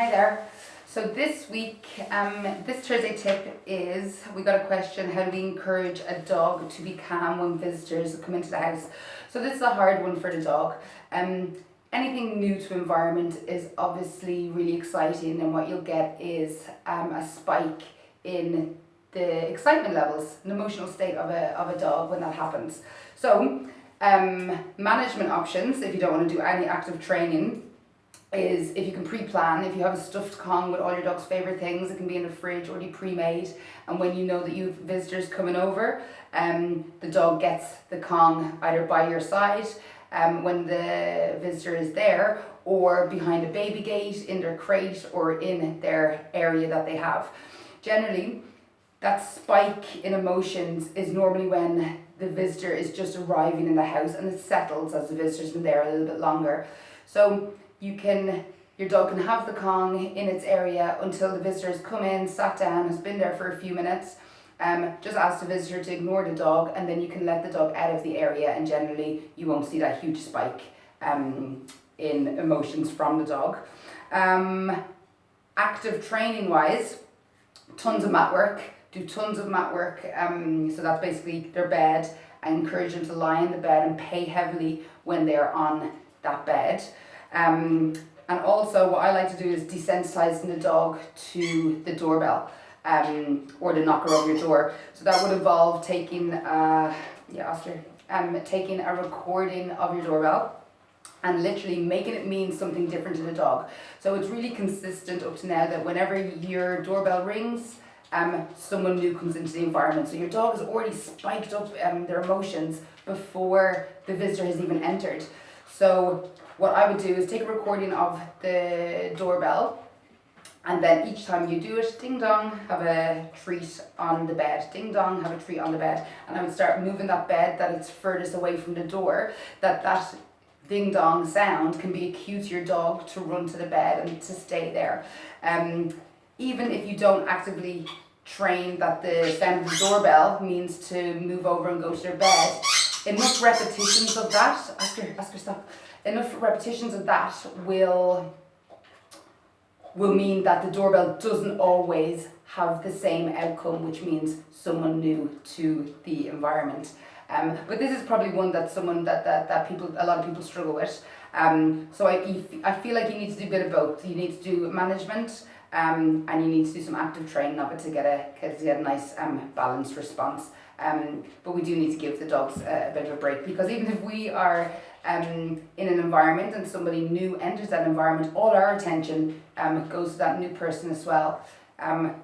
Hi there. So this week, this Thursday tip is, we got a question: how do we encourage a dog to be calm when visitors come into the house? So this is a hard one for the dog. Anything new to environment is obviously really exciting, and what you'll get is a spike in the excitement levels, an emotional state of a dog when that happens. So management options, if you don't want to do any active training, is if you can pre-plan. If you have a stuffed Kong with all your dog's favourite things, it can be in the fridge already pre-made, and when you know that you have visitors coming over, the dog gets the Kong either by your side when the visitor is there, or behind a baby gate, in their crate, or in their area that they have. Generally, that spike in emotions is normally when the visitor is just arriving in the house and it settles as the visitor's been there a little bit longer. So your dog can have the Kong in its area until the visitor's come in, sat down, has been there for a few minutes. Just ask the visitor to ignore the dog, and then you can let the dog out of the area, and generally you won't see that huge spike in emotions from the dog. Active training wise, tons of mat work. Do tons of mat work. So that's basically their bed. I encourage them to lie in the bed and pay heavily when they're on that bed. And also what I like to do is desensitizing the dog to the doorbell, or the knocker over your door. So that would involve taking taking a recording of your doorbell and literally making it mean something different to the dog. So it's really consistent up to now that whenever your doorbell rings, someone new comes into the environment. So your dog has already spiked up their emotions before the visitor has even entered. So what I would do is take a recording of the doorbell, and then each time you do it, ding dong, have a treat on the bed. Ding dong, have a treat on the bed. And I would start moving that bed that it's furthest away from the door, that ding dong sound can be a cue to your dog to run to the bed and to stay there. Even if you don't actively train that the sound of the doorbell means to move over and go to their bed, enough repetitions of that, ask her stop, enough repetitions of that will mean that the doorbell doesn't always have the same outcome, which means someone new to the environment. But this is probably one that a lot of people struggle with. So I feel like you need to do a bit of both. You need to do management, and you need to do some active training of it to get a nice balanced response. But we do need to give the dogs a bit of a break, because even if we are in an environment and somebody new enters that environment, all our attention goes to that new person as well.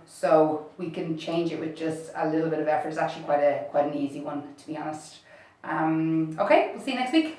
So we can change it with just a little bit of effort. It's actually quite an easy one, to be honest. Okay, we'll see you next week.